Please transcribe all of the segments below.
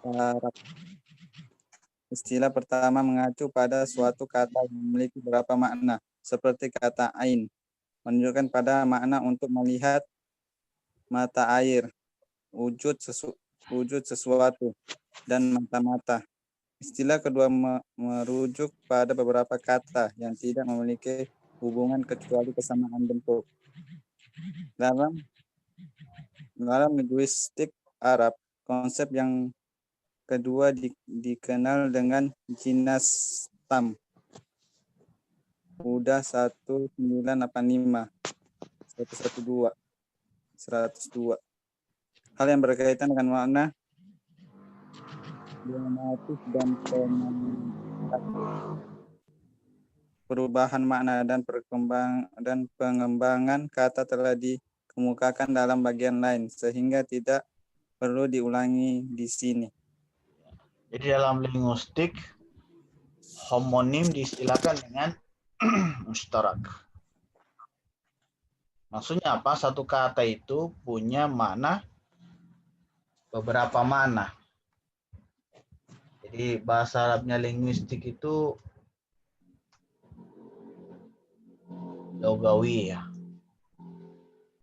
Arab. Istilah pertama mengacu pada suatu kata yang memiliki beberapa makna, seperti kata ain, menunjukkan pada makna untuk melihat mata air, wujud sesuatu, dan mata-mata. Istilah kedua merujuk pada beberapa kata yang tidak memiliki hubungan kecuali kesamaan bentuk. Dalam linguistik Arab, konsep yang kedua dikenal dengan jinas tam. Udah 1985 102. Hal yang berkaitan dengan makna idiomatik dan perubahan makna dan pengembangan kata telah dikemukakan dalam bagian lain sehingga tidak perlu diulangi di sini. Jadi dalam linguistik homonim diistilahkan dengan mustarak. Maksudnya apa? Satu kata itu punya makna, beberapa makna. Jadi bahasa Arabnya linguistik itu logawi ya.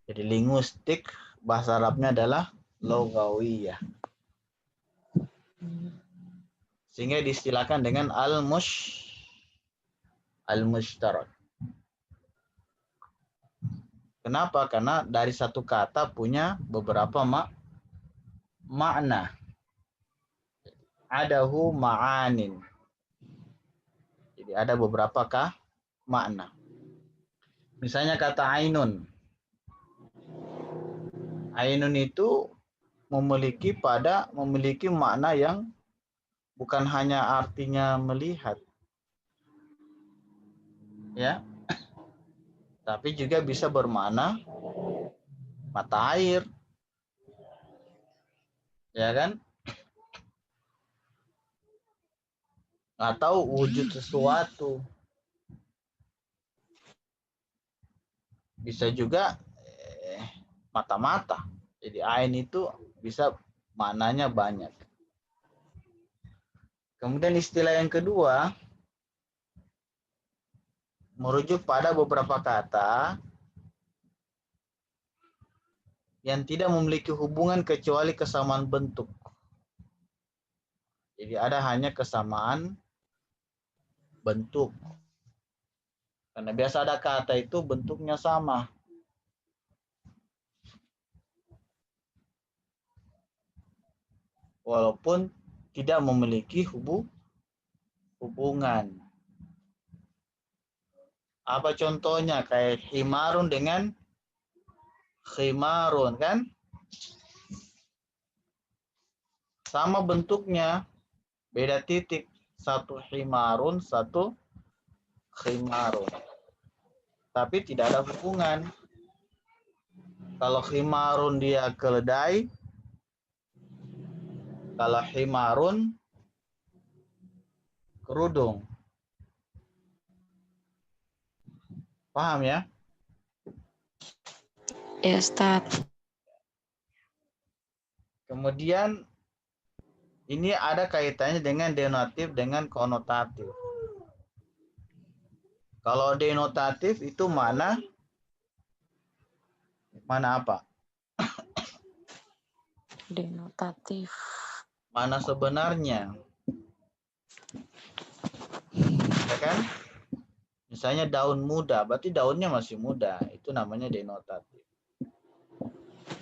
Jadi linguistik bahasa Arabnya adalah logawi ya. Sehingga diistilahkan dengan al-mushtarak. Kenapa? Karena dari satu kata punya beberapa makna. Adahu ma'anin. Jadi ada beberapa makna. Misalnya kata ainun. Ainun itu memiliki makna yang bukan hanya artinya melihat. Ya. Tapi juga bisa bermakna mata air. Ya kan? Atau wujud sesuatu. Bisa juga mata-mata. Jadi ain itu bisa maknanya banyak. Kemudian istilah yang kedua merujuk pada beberapa kata yang tidak memiliki hubungan kecuali kesamaan bentuk. Jadi ada hanya kesamaan bentuk. Karena biasa ada kata itu bentuknya sama. Walaupun tidak memiliki hubungan. Apa contohnya? Kayak himarun dengan khimarun kan? Sama bentuknya, beda titik. Satu himarun, satu khimarun. Tapi tidak ada hubungan. Kalau khimarun dia keledai, kalau himarun kerudung. Paham ya? Ya, Ustaz. Kemudian ini ada kaitannya dengan denotatif dengan konotatif. Kalau denotatif itu mana apa? Denotatif. Mana sebenarnya? Ya kan? Misalnya daun muda, berarti daunnya masih muda. Itu namanya denotatif.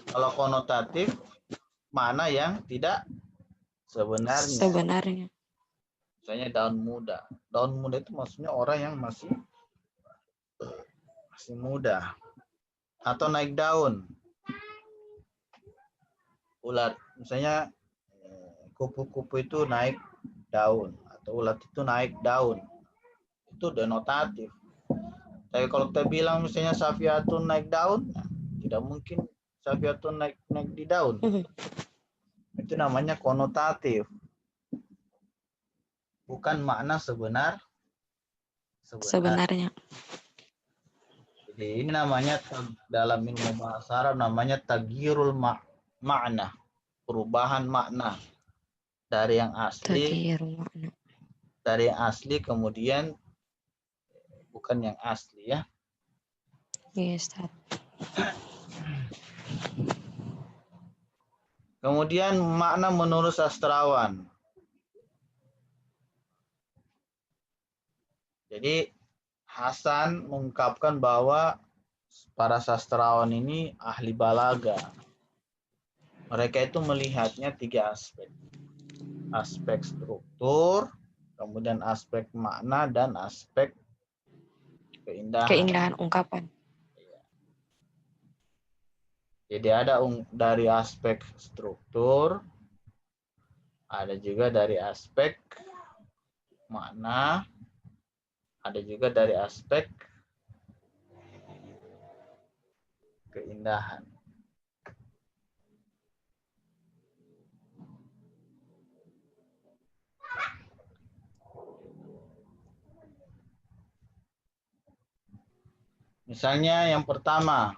Kalau konotatif, mana yang tidak sebenarnya. Misalnya daun muda. Daun muda itu maksudnya orang yang masih muda. Atau naik daun. Ulat. Misalnya kupu-kupu itu naik daun. Atau ulat itu naik daun. Itu denotatif. Tapi kalau kita bilang misalnya Safiatun naik daun, tidak mungkin Safiatun naik di daun. Itu namanya konotatif. Bukan makna sebenarnya. Jadi ini namanya dalam ilmu bahasa Arab namanya tagyirul makna. perubahan makna dari yang asli, Tadi makna. dari yang asli kemudian bukan yang asli ya. Iya, Ustaz. Kemudian makna menurut sastrawan. Jadi Hasan mengungkapkan bahwa para sastrawan ini ahli balaga. Mereka itu melihatnya 3 aspek. Aspek struktur, kemudian aspek makna, dan aspek keindahan. Keindahan ungkapan. Jadi ada dari aspek struktur, ada juga dari aspek makna, ada juga dari aspek keindahan. Misalnya yang pertama,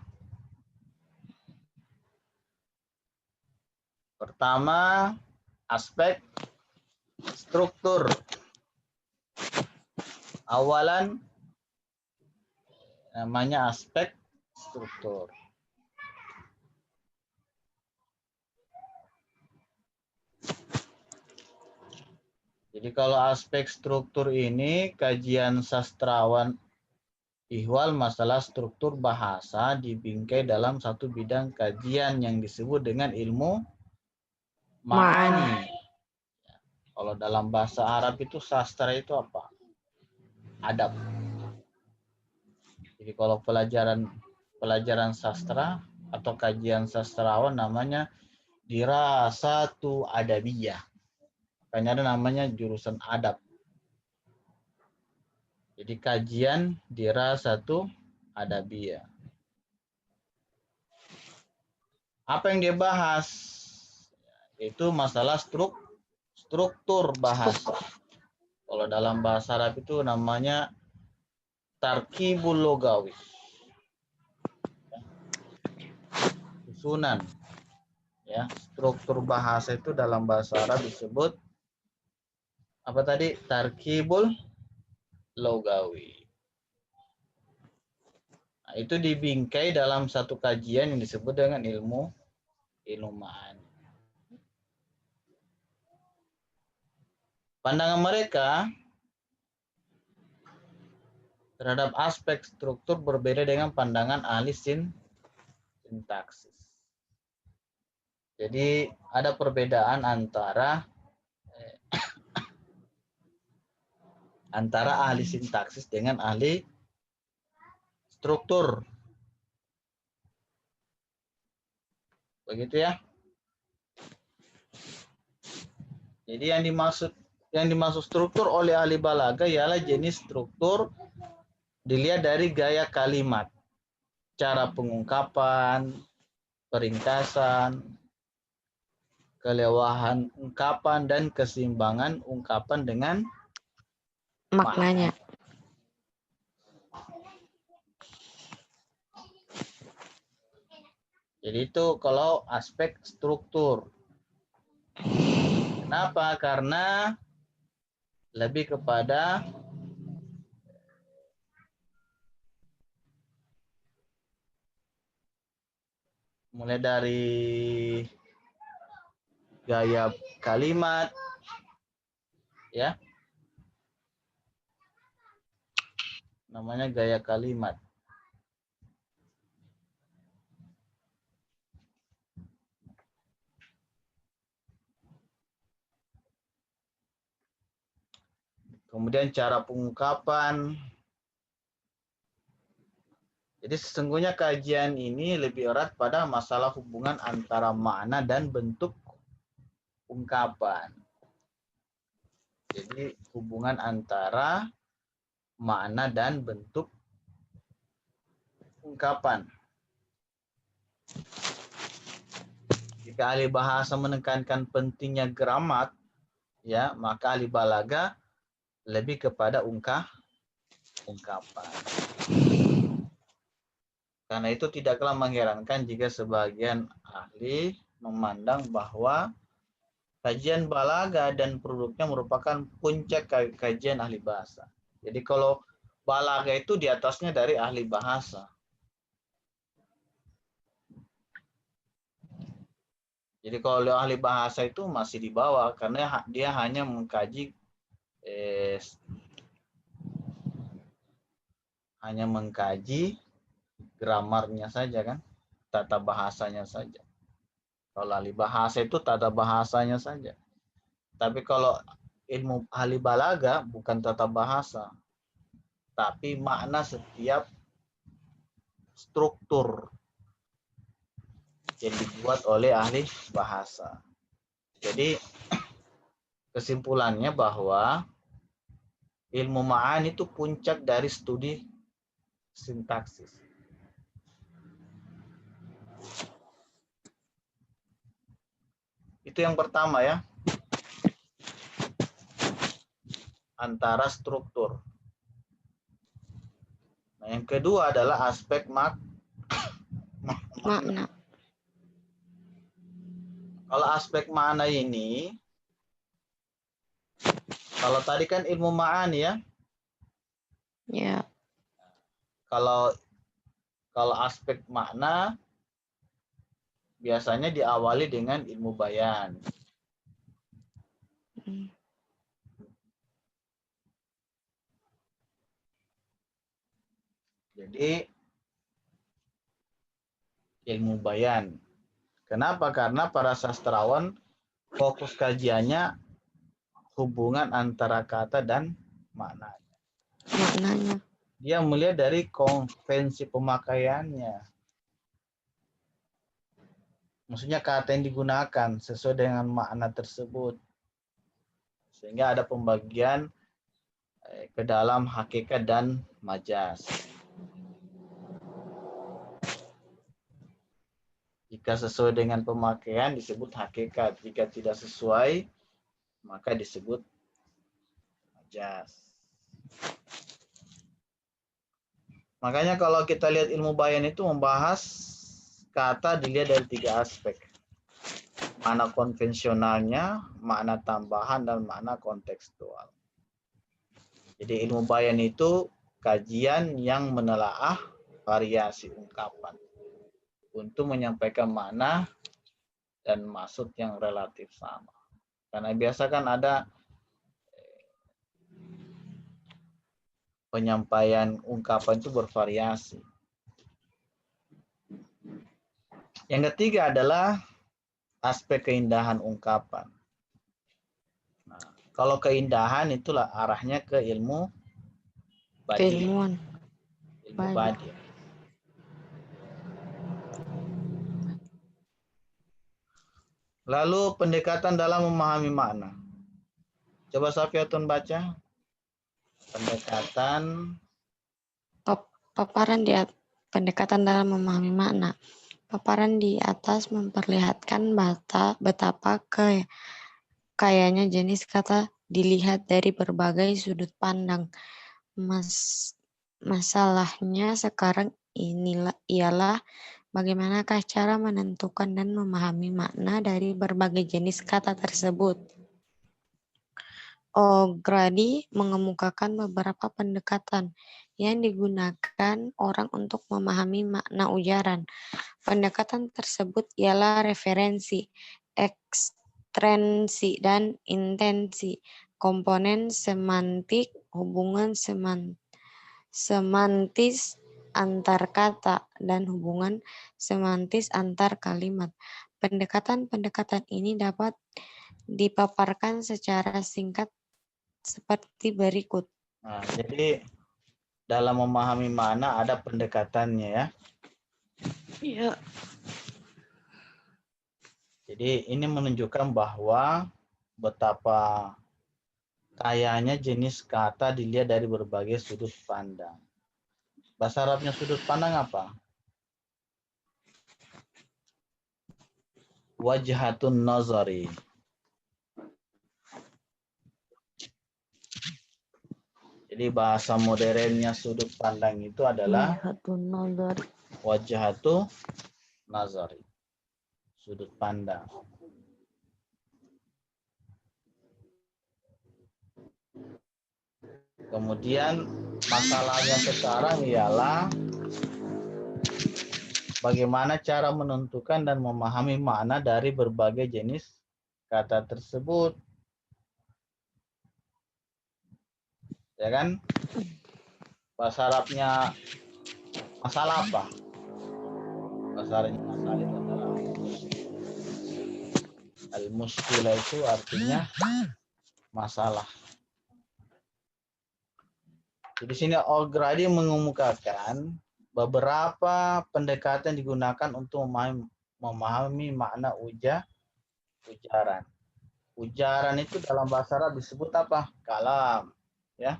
aspek struktur. Awalan namanya aspek struktur. Jadi kalau aspek struktur ini kajian sastrawan Ihwal masalah struktur bahasa dibingkai dalam satu bidang kajian yang disebut dengan ilmu ma'ani. Kalau dalam bahasa Arab itu sastra itu apa? Adab. Jadi kalau pelajaran sastra atau kajian sastrawan namanya dirasatu adabiyah. Makanya ada namanya jurusan adab. Jadi kajian dirasatu adabiyah. Apa yang dia bahas? Itu masalah struktur bahasa. Kalau dalam bahasa Arab itu namanya tarkibul logawi. Susunan. Ya, struktur bahasa itu dalam bahasa Arab disebut apa tadi? Tarkibul logawi. Nah, itu dibingkai dalam satu kajian yang disebut dengan ilmu ma'ani. Pandangan mereka terhadap aspek struktur berbeda dengan pandangan ahli sintaksis. Jadi ada perbedaan antara ahli sintaksis dengan ahli struktur. Begitu ya. Jadi yang dimaksud struktur oleh ahli balaga ialah jenis struktur dilihat dari gaya kalimat, cara pengungkapan, peringkasan, kelewahan ungkapan, dan keseimbangan ungkapan dengan Maknanya. Jadi itu kalau aspek struktur. Kenapa? Karena lebih kepada mulai dari gaya kalimat, ya, namanya gaya kalimat. Kemudian cara pengungkapan. Jadi sesungguhnya kajian ini lebih erat pada masalah hubungan antara makna dan bentuk ungkapan. Jadi hubungan antara makna dan bentuk ungkapan. Jika ahli bahasa menekankan pentingnya gramat, ya, maka ahli balaga lebih kepada ungkapan. Karena itu tidaklah mengherankan jika sebagian ahli memandang bahwa kajian balaga dan produknya merupakan puncak kajian ahli bahasa. Jadi kalau balaga itu di atasnya dari ahli bahasa. Jadi kalau ahli bahasa itu masih di bawah karena dia hanya mengkaji gramarnya saja kan, tata bahasanya saja. Kalau ahli bahasa itu tata bahasanya saja. Tapi kalau ilmu ahli balaga bukan tata bahasa, tapi makna setiap struktur yang dibuat oleh ahli bahasa. Jadi kesimpulannya bahwa ilmu ma'ani itu puncak dari studi sintaksis. Itu yang pertama ya. Antara struktur. Nah, yang kedua adalah aspek Makna. Kalau aspek makna ini, kalau tadi kan ilmu ma'ani ya. Ya. Kalau aspek makna biasanya diawali dengan ilmu bayan. Jadi ilmu bayan. Kenapa? Karena para sastrawan fokus kajiannya hubungan antara kata dan maknanya. Maknanya. Dia melihat dari konvensi pemakaiannya. Maksudnya kata yang digunakan sesuai dengan makna tersebut. Sehingga ada pembagian ke dalam hakikat dan majas. Jika sesuai dengan pemakaian disebut hakikat. Jika tidak sesuai, maka disebut majas. Makanya kalau kita lihat ilmu bayan itu membahas kata dilihat dari 3 aspek. Makna konvensionalnya, makna tambahan, dan makna kontekstual. Jadi ilmu bayan itu kajian yang menelaah variasi ungkapan untuk menyampaikan makna dan maksud yang relatif sama. Karena biasa kan ada penyampaian ungkapan itu bervariasi. Yang ketiga adalah aspek keindahan ungkapan. Nah, kalau keindahan itulah arahnya ke ilmu badi. Keilmuan. Ilmu badi. Lalu pendekatan dalam memahami makna. Coba Safiatun baca. Pendekatan. Paparan pendekatan dalam memahami makna. Paparan di atas memperlihatkan betapa kayanya jenis kata dilihat dari berbagai sudut pandang. Masalahnya sekarang ialah bagaimanakah cara menentukan dan memahami makna dari berbagai jenis kata tersebut. O'Grady mengemukakan beberapa pendekatan yang digunakan orang untuk memahami makna ujaran. Pendekatan tersebut ialah referensi, ekstensi, dan intensi. Komponen semantik, hubungan semantis antar kata, dan hubungan semantis antar kalimat. Pendekatan-pendekatan ini dapat dipaparkan secara singkat seperti berikut. Nah, jadi dalam memahami makna ada pendekatannya ya. Iya. Jadi ini menunjukkan bahwa betapa kayanya jenis kata dilihat dari berbagai sudut pandang. Bahasa Arabnya sudut pandang apa? Wajhatun nazari. Jadi bahasa modernnya sudut pandang itu adalah wajhatu nazari. sudut pandang. Kemudian masalahnya sekarang ialah bagaimana cara menentukan dan memahami makna dari berbagai jenis kata tersebut. Ya kan? Bahasa Arabnya masalah apa? Bahasa Arabnya masalah itu adalah al-mushkilah, itu artinya masalah. Di sini Al-Ghazali mengemukakan beberapa pendekatan digunakan untuk memahami makna ujaran. Ujaran itu dalam bahasa Arab disebut apa? Kalam, ya.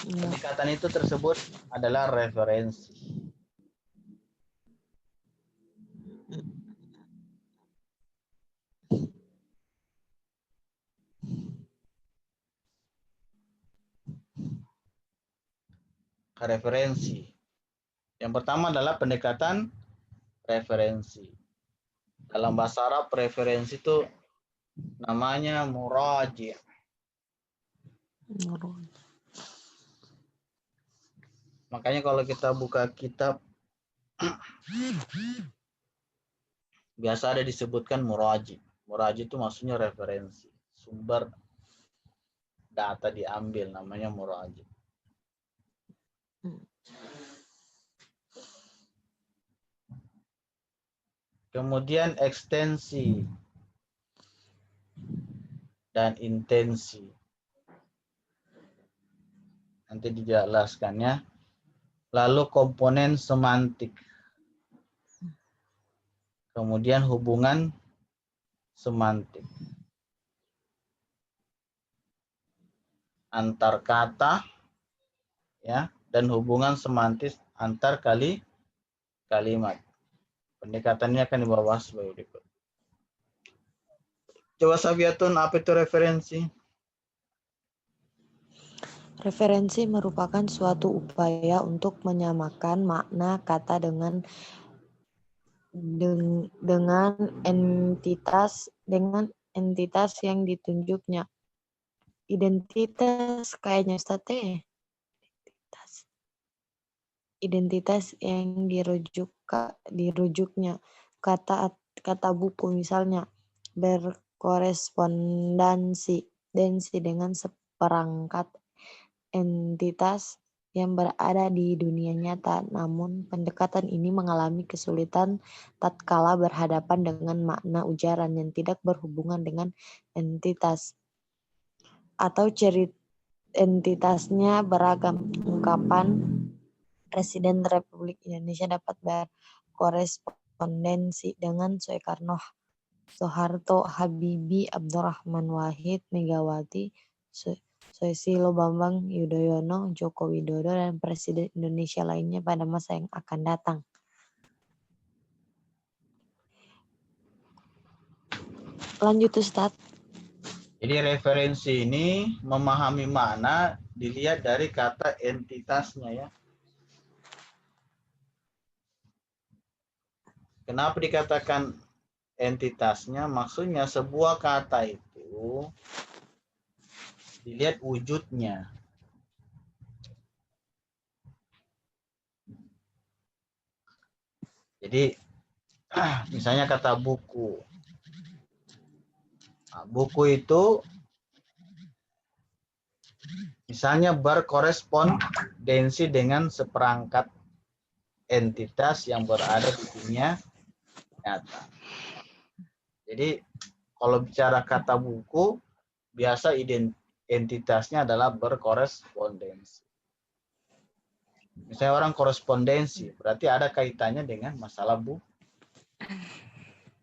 Pendekatan itu tersebut adalah referensi. Referensi. Yang pertama adalah pendekatan referensi. Dalam bahasa Arab referensi itu namanya muraji'. Makanya kalau kita buka kitab biasa ada disebutkan muraji'. Muraji' itu maksudnya referensi. Sumber data diambil namanya muraji'. Kemudian ekstensi dan intensi. Nanti dijelaskannya. Lalu komponen semantik. Kemudian hubungan semantik. Antar kata, ya, dan hubungan semantis antar kalimat. Pendekatannya akan dibahas sebagai berikut. Coba Safiatun, apa itu referensi? Referensi merupakan suatu upaya untuk menyamakan makna kata dengan entitas yang ditunjuknya. Identitas kayaknya state. Identitas yang dirujuknya. Kata buku misalnya berkorespondensi dengan seperangkat entitas yang berada di dunia nyata, namun pendekatan ini mengalami kesulitan tatkala berhadapan dengan makna ujaran yang tidak berhubungan dengan entitas atau entitasnya beragam. Ungkapan Presiden Republik Indonesia dapat berkorespondensi dengan Soekarno, Soeharto, Habibie, Abdurrahman Wahid, Megawati, Susilo Bambang Yudhoyono, Joko Widodo, dan Presiden Indonesia lainnya pada masa yang akan datang. Lanjut Ustadz. Jadi referensi ini memahami makna dilihat dari kata entitasnya, ya. Kenapa dikatakan entitasnya? Maksudnya sebuah kata itu dilihat wujudnya. Jadi misalnya kata buku. Nah, buku itu misalnya berkorespondensi dengan seperangkat entitas yang berada di dunia nyata. Jadi kalau bicara kata buku, biasa entitasnya adalah berkorespondensi. Misalnya orang korespondensi, berarti ada kaitannya dengan masalah buku.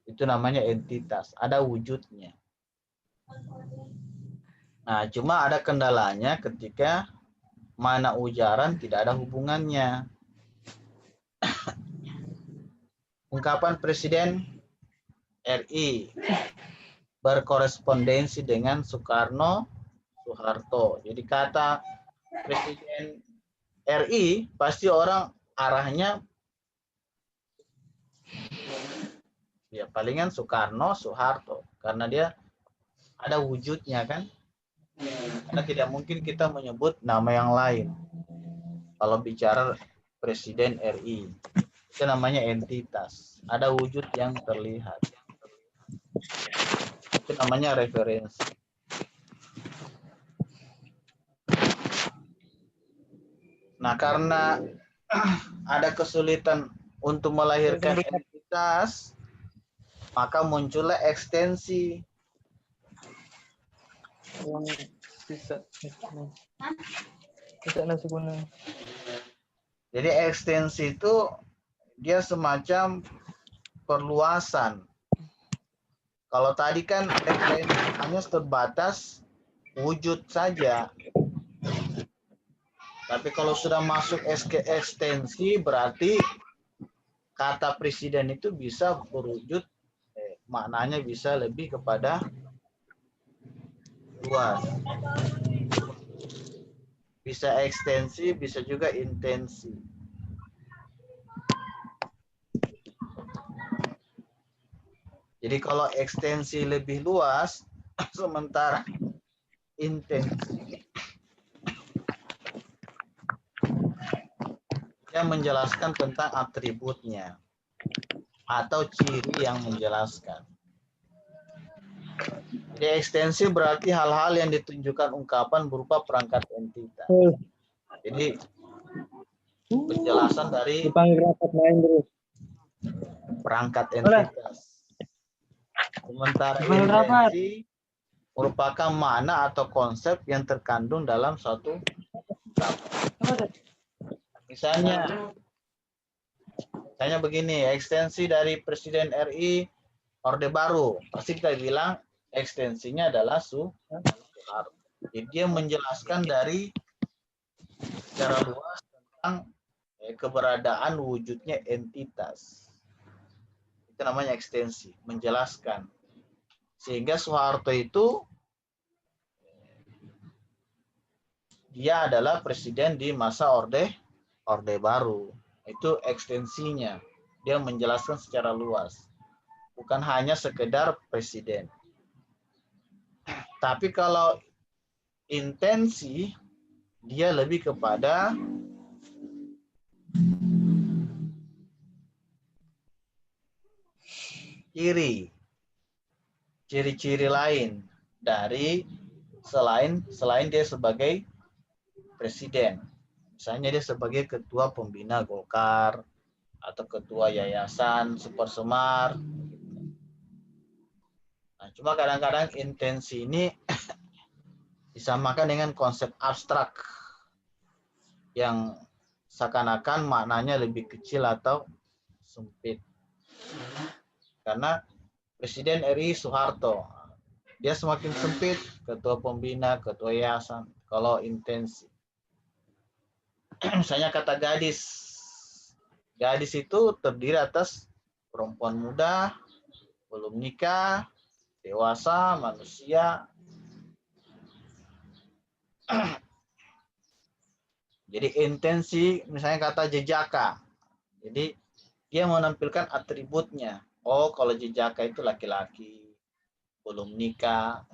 Itu namanya entitas, ada wujudnya. Nah, cuma ada kendalanya ketika mana ujaran tidak ada hubungannya. Ungkapan Presiden RI berkorespondensi dengan Soekarno, Soeharto. Jadi kata Presiden RI pasti orang arahnya Ya palingan Soekarno, Soeharto, karena dia ada wujudnya kan. Karena tidak mungkin kita menyebut nama yang lain. Kalau bicara Presiden RI, itu namanya entitas. Ada wujud yang terlihat. Itu namanya referensi. Nah, karena ada kesulitan untuk melahirkan entitas, maka muncullah ekstensi. Jadi ekstensi itu dia semacam perluasan. Kalau tadi kan hanya terbatas wujud saja. Tapi kalau sudah masuk ekstensi berarti kata presiden itu bisa berwujud, maknanya bisa lebih kepada luas. Bisa ekstensi, bisa juga intensi. Jadi kalau ekstensi lebih luas, sementara intensi yang menjelaskan tentang atributnya atau ciri yang menjelaskan. Jadi ekstensi berarti hal-hal yang ditunjukkan ungkapan berupa perangkat entitas. Jadi penjelasan dari perangkat entitas. Sementara intensi merupakan makna atau konsep yang terkandung dalam suatu ungkapan. Misalnya begini, ekstensi dari Presiden RI Orde Baru, pasti kita bilang ekstensinya adalah Soeharto. Jadi dia menjelaskan dari secara luas tentang keberadaan wujudnya entitas. Itu namanya ekstensi, menjelaskan. Sehingga Soeharto itu dia adalah presiden di masa Orde Baru. Itu ekstensinya. Dia menjelaskan secara luas. Bukan hanya sekedar presiden. Tapi kalau intensi, dia lebih kepada ciri-ciri lain dari selain dia sebagai presiden. Misalnya dia sebagai ketua pembina Golkar atau ketua yayasan Supersemar. Nah, cuma kadang-kadang intensi ini disamakan dengan konsep abstrak yang seakan-akan maknanya lebih kecil atau sempit. Karena Presiden RI Soeharto, dia semakin sempit, ketua pembina, ketua yayasan. Kalau intensi, misalnya kata gadis. Gadis itu terdiri atas perempuan muda, belum nikah, dewasa, manusia. Jadi intensi, misalnya kata jejaka. Jadi dia menampilkan atributnya. Oh, kalau jejaka itu laki-laki, belum nikah.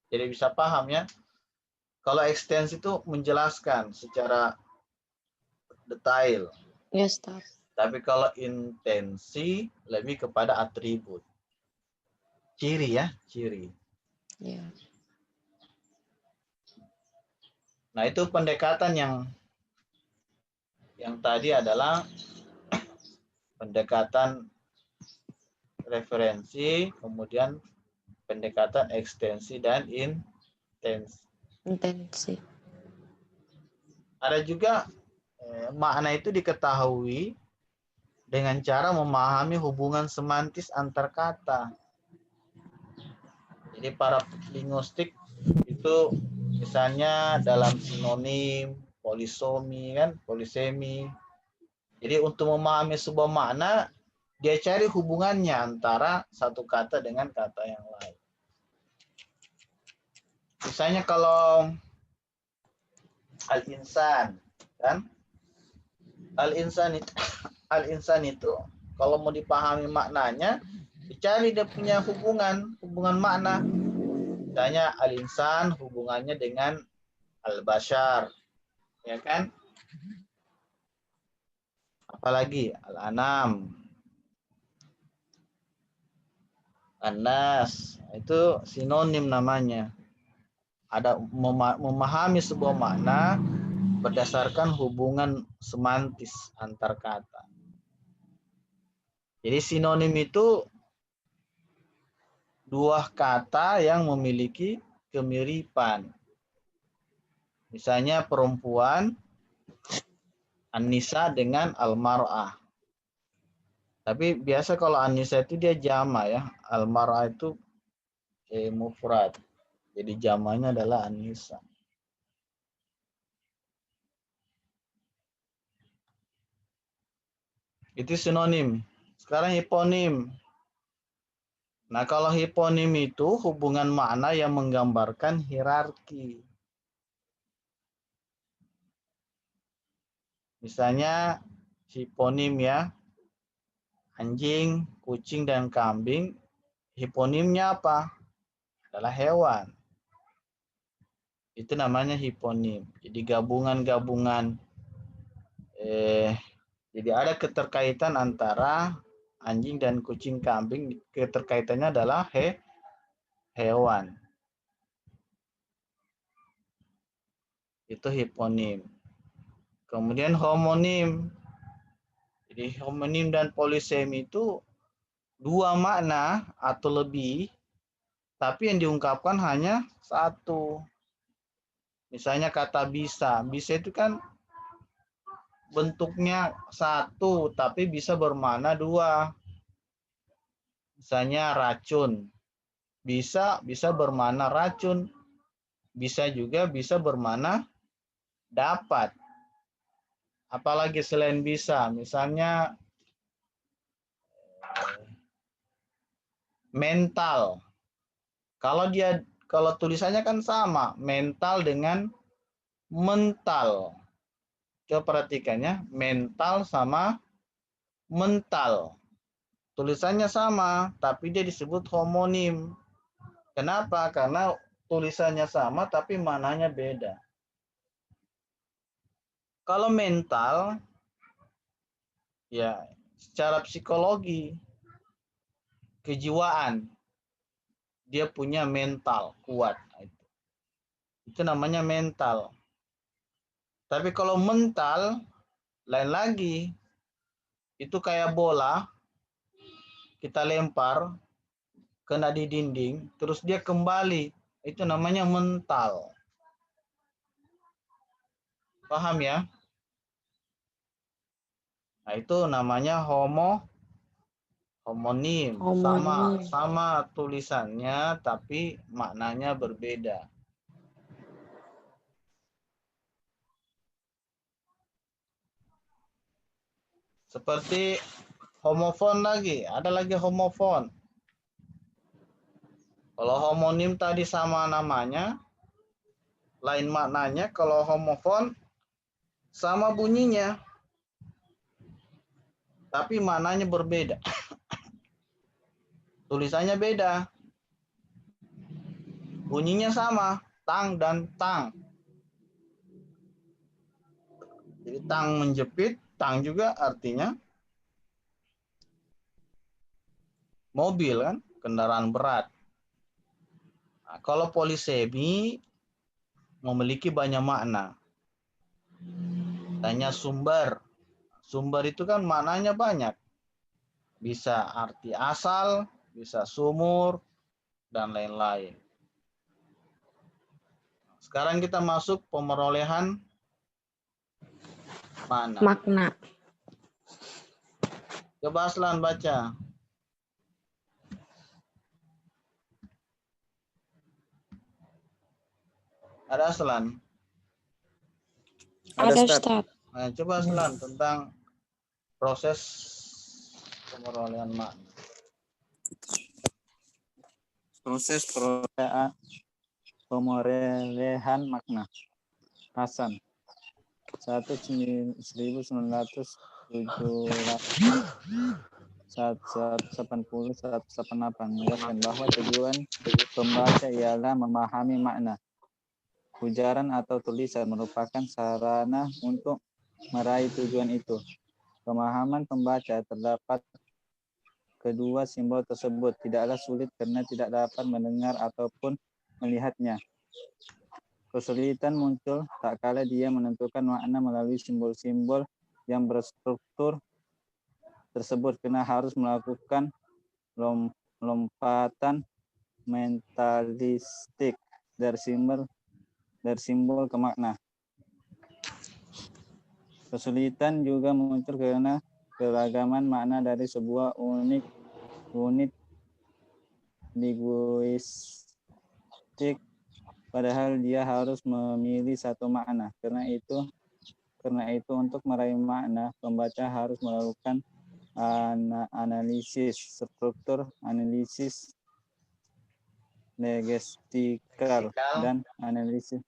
Jadi bisa paham ya. Kalau ekstensi itu menjelaskan secara detail. Yes, Ustaz. Tapi kalau intensi lebih kepada atribut. Ciri ya, ciri. Ya. Nah, itu pendekatan yang tadi adalah pendekatan referensi, kemudian pendekatan ekstensi dan intensi. Intensi. Ada juga makna itu diketahui dengan cara memahami hubungan semantis antar kata. Jadi para linguistik itu misalnya dalam sinonim, polisomi kan, polisemi. Jadi untuk memahami sebuah makna, dia cari hubungannya antara satu kata dengan kata yang lain. Misalnya kalau al-insan, kan? Al-insan itu Kalau mau dipahami maknanya, dicari dia punya hubungan makna. Misalnya al-insan hubungannya dengan al-bashar, ya kan? Apalagi al-anam, an-nas, itu sinonim namanya. Ada memahami sebuah makna berdasarkan hubungan semantis antar kata. Jadi sinonim itu dua kata yang memiliki kemiripan. Misalnya perempuan, an-nisa dengan al-mar'ah. Tapi biasa kalau an-nisa itu dia jama ya, al-mar'ah itu mufrad. Jadi jamanya adalah an-nisa. Itu sinonim. Sekarang hiponim. Nah, kalau hiponim itu hubungan makna yang menggambarkan hierarki. Misalnya hiponim ya, anjing, kucing, dan kambing. Hiponimnya apa? Adalah hewan. Itu namanya hiponim. Jadi gabungan-gabungan. Jadi ada keterkaitan antara anjing dan kucing, kambing. Keterkaitannya adalah hewan. Itu hiponim. Kemudian homonim. Jadi homonim dan polisemi itu dua makna atau lebih, tapi yang diungkapkan hanya satu. Misalnya kata bisa. Bisa itu kan bentuknya satu, tapi bisa bermakna dua. Misalnya racun. Bisa bermakna racun. Bisa juga bisa bermakna dapat. Apalagi selain bisa. Misalnya mental. Kalau tulisannya kan sama, mental dengan mental. Coba perhatikannya, mental sama mental. Tulisannya sama, tapi dia disebut homonim. Kenapa? Karena tulisannya sama, tapi maknanya beda. Kalau mental, ya secara psikologi, kejiwaan, dia punya mental kuat. Itu namanya mental. Tapi kalau mental, lain lagi. Itu kayak bola, kita lempar, kena di dinding, terus dia kembali. Itu namanya mental. Paham ya? Nah, itu namanya homonim. Sama tulisannya, tapi maknanya berbeda. Seperti homofon lagi, ada lagi homofon. Kalau homonim tadi sama namanya, lain maknanya. Kalau homofon sama bunyinya, tapi maknanya berbeda. Tulisannya beda. Bunyinya sama, tang dan tang. Jadi tang menjepit, tang juga artinya mobil kan, kendaraan berat. Nah, kalau polisemi memiliki banyak makna. Tanya sumber. Sumber itu kan maknanya banyak. Bisa arti asal, bisa sumur, dan lain-lain. Sekarang kita masuk pemerolehan makna. Coba Aslan baca. Ada Aslan? Ada Ustaz. Nah, coba Aslan tentang proses pemerolehan makna. Proses pemerolehan makna. Hasan. 1978. 180 188 menjelaskan bahwa tujuan pembaca ialah memahami makna. Ujaran atau tulisan merupakan sarana untuk meraih tujuan itu. Pemahaman pembaca terdapat kedua simbol tersebut tidaklah sulit karena tidak dapat mendengar ataupun melihatnya. Kesulitan muncul tak kala dia menentukan makna melalui simbol-simbol yang berstruktur tersebut karena harus melakukan lompatan mentalistik dari simbol ke makna. Kesulitan juga muncul karena keragaman makna dari sebuah unit linguistik, padahal dia harus memilih satu makna. Karena itu untuk meraih makna, pembaca harus melakukan analisis struktur, analisis lekstikal, dan analisis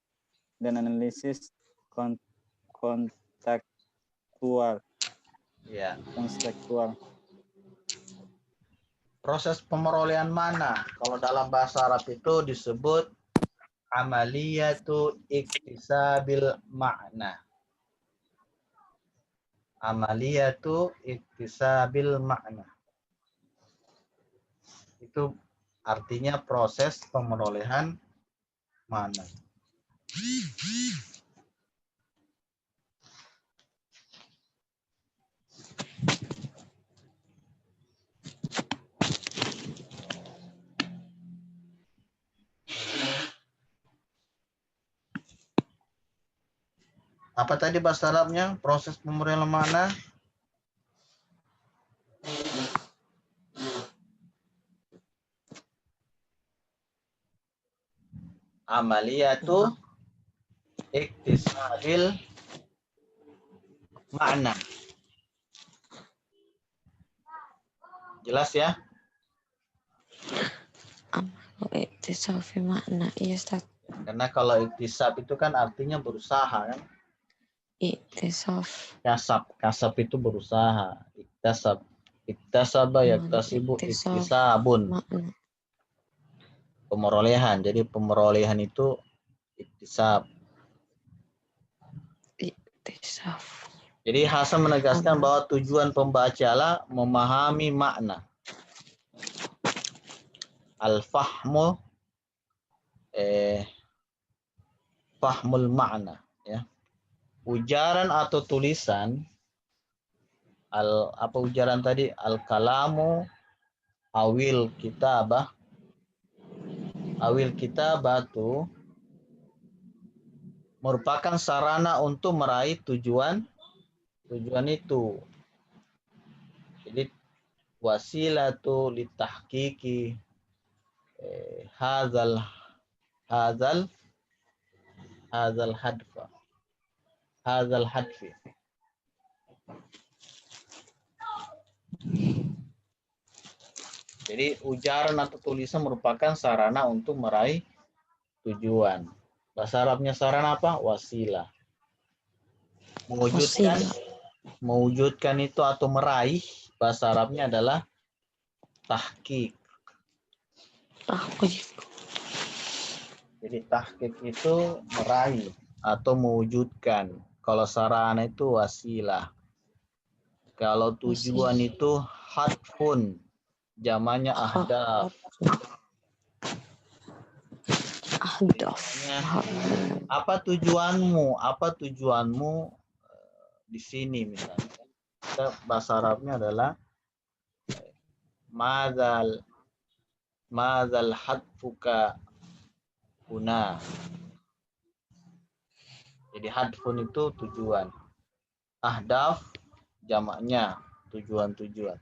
kontekstual. Ya. Kontekstual. Proses pemerolehan makna kalau dalam bahasa Arab itu disebut amaliyatu iktisabil makna. Amaliyatu iktisabil makna. Itu artinya proses pemerolehan makna. Apa tadi bahasa Arabnya? Proses pemerolehan makna? Amaliyatu iktisabil makna. Jelas ya? Iktisafi makna. Iya, Ustaz. Karena kalau iktisab itu kan artinya berusaha kan? Iktisaf. Kasab itu berusaha. Iktasaba yaktasibu iktisabun. Makna. Pemerolehan. Jadi pemerolehan itu iktisab. Iktisaf. Jadi Hasan menegaskan bahwa tujuan pembacalah memahami makna. Al-fahmu fahmul makna, ya. Ujaran atau tulisan apa ujaran tadi? Al-kalamu awil kitabatu merupakan sarana untuk meraih tujuan itu. Jadi wasilatu litahqiqi hadzal hadfi. Jadi ujaran atau tulisan merupakan sarana untuk meraih tujuan. Bahasa Arabnya sarana apa? Wasilah. Mewujudkan itu atau meraih, bahasa Arabnya adalah tahqiq. Jadi tahqiq itu meraih atau mewujudkan. Kalau sarana itu wasilah. Kalau tujuan itu hadfun, zamannya ahdaf. Apa tujuanmu di sini misalnya? Bahasa Arabnya adalah madzal hadfuka huna. Jadi hadfun itu tujuan. Ahdaf jamaknya tujuan-tujuan.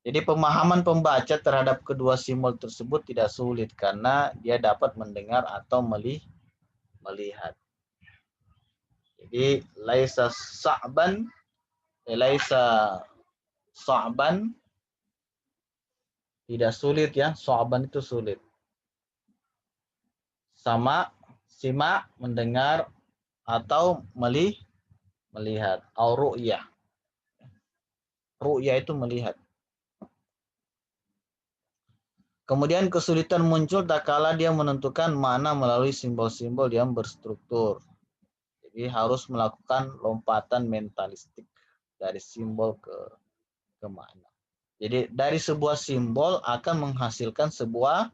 Jadi pemahaman pembaca terhadap kedua simbol tersebut tidak sulit karena dia dapat mendengar atau melihat. Jadi laisa sa'ban tidak sulit ya, sa'ban itu sulit. Sama simak mendengar atau melihat, au ru'yah. Ru'ya itu melihat. Kemudian kesulitan muncul tak kala dia menentukan makna melalui simbol-simbol yang berstruktur. Jadi harus melakukan lompatan mentalistik dari simbol ke makna. Jadi dari sebuah simbol akan menghasilkan sebuah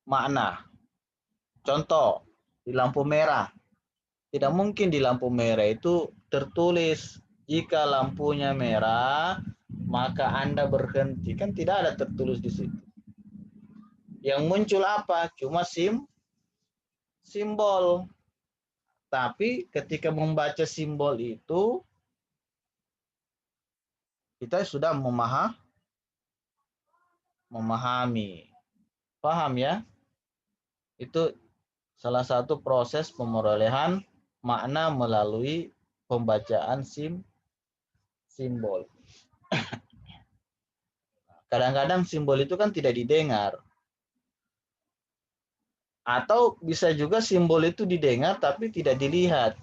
makna. Contoh, di lampu merah. Tidak mungkin di lampu merah itu tertulis jika lampunya merah maka Anda berhenti. Kan tidak ada tertulis di situ. Yang muncul apa? Cuma simbol. Tapi ketika membaca simbol itu kita sudah memahami. Paham ya? Itu salah satu proses pemerolehan makna melalui pembacaan simbol. Kadang-kadang simbol itu kan tidak didengar. Atau bisa juga simbol itu didengar tapi tidak dilihat.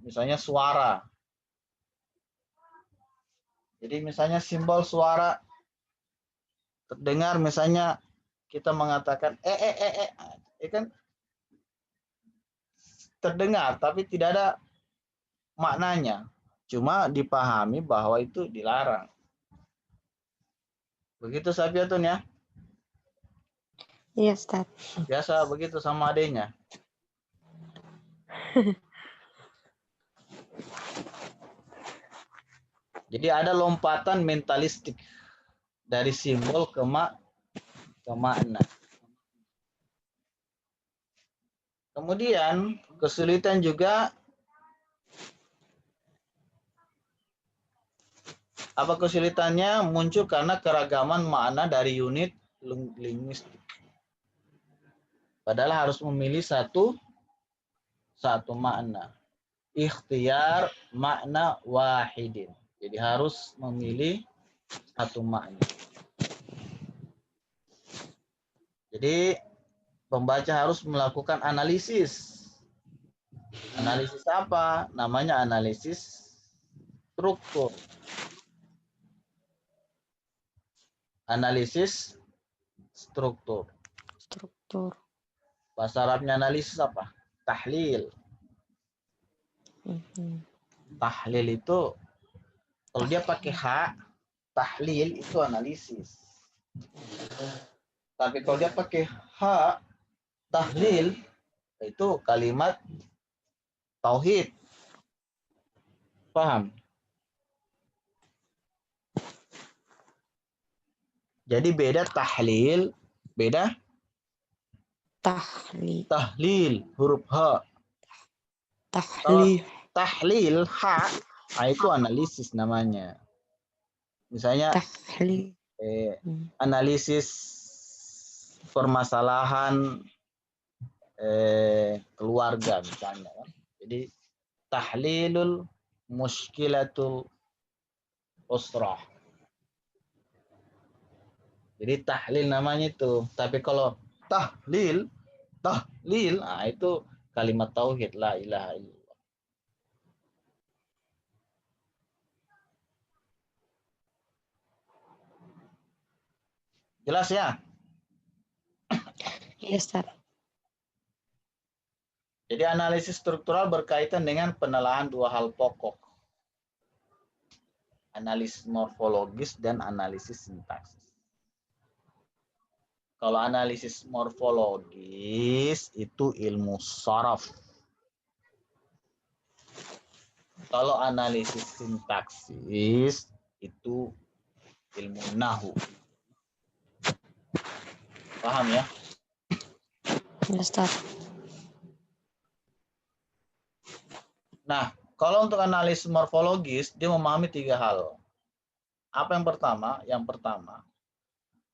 Misalnya suara. Jadi misalnya simbol suara terdengar, misalnya kita mengatakan kan terdengar tapi tidak ada maknanya. Cuma dipahami bahwa itu dilarang. Begitu Safiatun ya? Iya, Ustaz. Biasa begitu sama adanya. Jadi ada lompatan mentalistik dari simbol ke makna. Kemudian kesulitan juga apa kesulitannya muncul karena keragaman makna dari unit linguistik. Padahal harus memilih satu makna. Ikhtiar makna wahidin. Jadi harus memilih satu makna. Jadi pembaca harus melakukan analisis. Analisis apa? Namanya analisis struktur. Analisis struktur. Struktur. Bahasa Arabnya analisis apa? Tahlil. Tahlil itu kalau dia pakai ha, tahlil itu analisis. Tapi kalau dia pakai ha, tahlil itu kalimat tauhid. Paham? Jadi beda tahlil, beda tahlil, huruf ha. Tahlil ha, itu analisis namanya. Misalnya analisis permasalahan keluarga misalnya. Jadi tahlilul muskilatul usrah. Jadi tahlil namanya itu. Tapi kalau tahlil, itu kalimat tauhid, la ilaha illallah. Jelas ya? Iya, Ustaz. Jadi analisis struktural berkaitan dengan penelaahan dua hal pokok. Analisis morfologis dan analisis sintaksis. Kalau analisis morfologis itu ilmu sharaf. Kalau analisis sintaksis itu ilmu nahu. Paham ya? Ya, Ustaz. Nah, kalau untuk analisis morfologis, dia memahami tiga hal. Apa yang pertama? Yang pertama,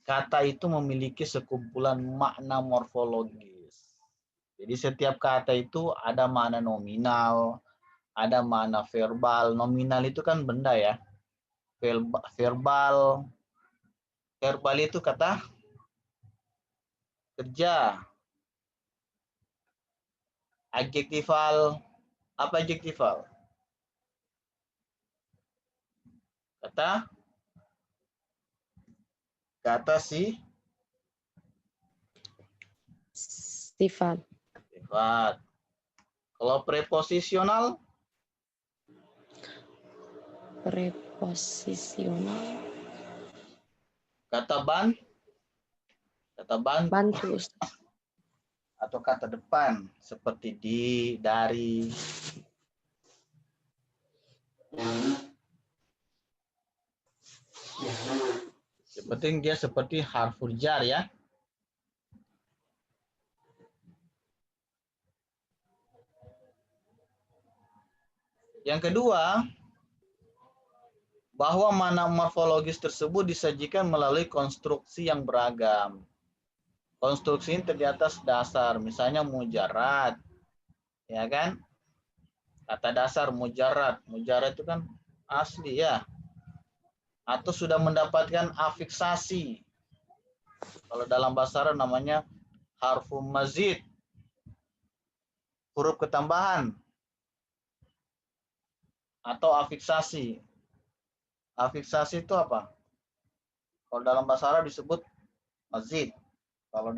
kata itu memiliki sekumpulan makna morfologis. Jadi setiap kata itu ada makna nominal, ada makna verbal. Nominal itu kan benda ya. Verbal itu kata kerja. Adjektifal, apa adjektifal? Kata kata si Sifat. sifat. Kalau preposisional, Preposisional. kata bantu Bantu, Ustaz. atau kata depan seperti di, dari. Yang penting dia seperti harful jar ya. Yang kedua, bahwa mana morfologis tersebut disajikan melalui konstruksi yang beragam. Konstruksi ini terdiri atas dasar, misalnya mujarad, ya kan? Kata dasar mujarad, mujarad itu kan asli ya. Atau sudah mendapatkan afiksasi. Kalau dalam bahasa Arab namanya harfu mazid, huruf ketambahan. Atau afiksasi. Afiksasi itu apa? Kalau dalam bahasa Arab disebut mazid. Kalau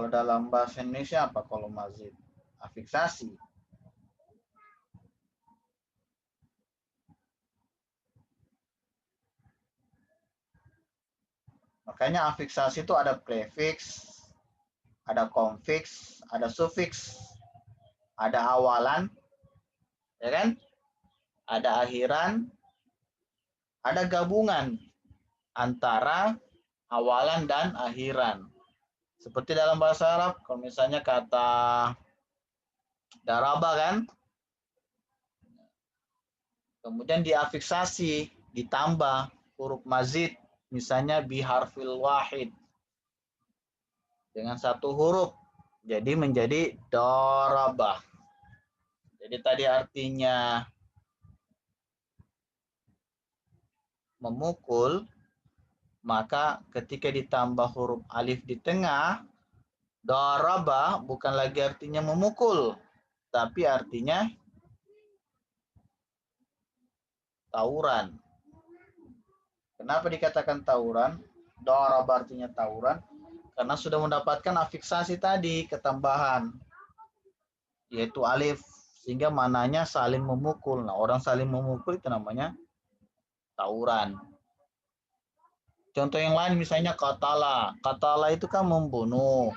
dalam bahasa Indonesia apa kalau mazid? Afiksasi. Makanya afiksasi itu ada prefiks, ada konfiks, ada sufiks, ada awalan, ya kan? Ada akhiran, ada gabungan antara awalan dan akhiran. Seperti dalam bahasa Arab, kalau misalnya kata daraba kan, kemudian diafiksasi, ditambah huruf mazid, misalnya biharfil wahid, dengan satu huruf, jadi menjadi darabah. Jadi tadi artinya memukul, maka ketika ditambah huruf alif di tengah, daraba bukan lagi artinya memukul, tapi artinya tawuran. Kenapa dikatakan tawuran? Daraba artinya tawuran, karena sudah mendapatkan afiksasi tadi, ketambahan, yaitu alif, sehingga mananya saling memukul. Nah, orang saling memukul itu namanya tawuran. Contoh yang lain misalnya katala. Katala itu kan membunuh.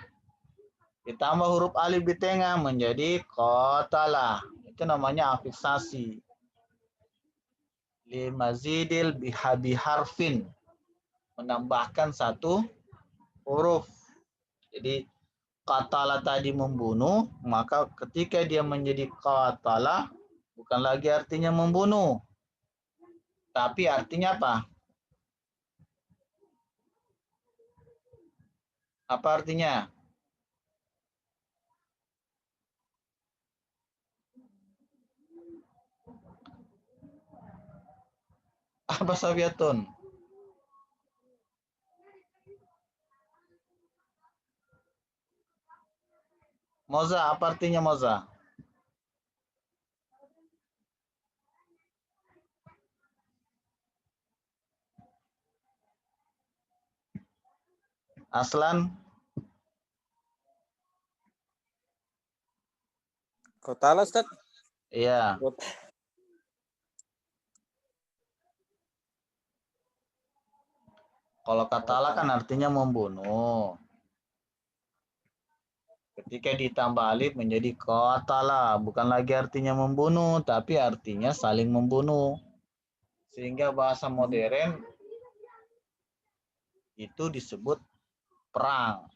Ditambah huruf alif di tengah menjadi qatala. Itu namanya afiksasi. Limazidil biharfin. Menambahkan satu huruf. Jadi qatala tadi membunuh, maka ketika dia menjadi qatala bukan lagi artinya membunuh. Tapi artinya apa? Apa artinya? Apa Sabiatun? Moza, apa artinya moza? Aslan? Kotala, Ustaz. Iya. Kalau katala kan artinya membunuh. Ketika ditambah alif menjadi qatala, bukan lagi artinya membunuh, tapi artinya saling membunuh. Sehingga bahasa modern itu disebut perang.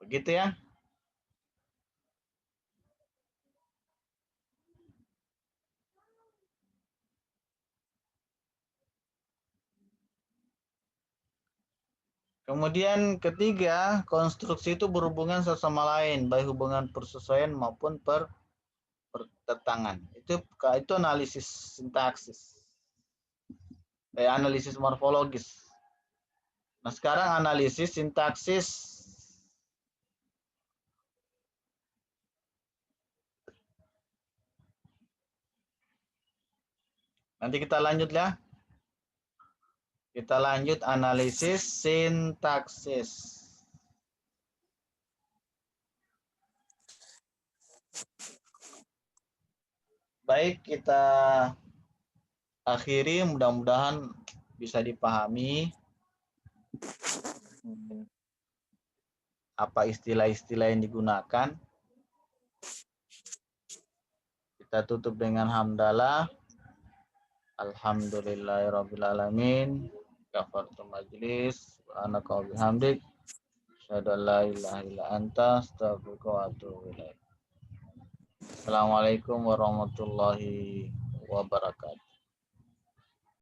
Begitu ya? Kemudian ketiga, konstruksi itu berhubungan sesama lain, baik hubungan persesuaian maupun pertentangan. Itu analisis sintaksis. Analisis morfologis. Nah, sekarang analisis sintaksis. Nanti kita lanjut ya. Kita lanjut analisis sintaksis. Baik, kita akhiri, mudah-mudahan bisa dipahami apa istilah-istilah yang digunakan. Kita tutup dengan hamdalah. Alhamdulillahirrabbilalamin. Kafartu majlis. Subhanaka wa bihamdik. Asyhadu an la ilaha illa anta astaghfiruka wa atubu ilaik. Assalamualaikum warahmatullahi wabarakatuh.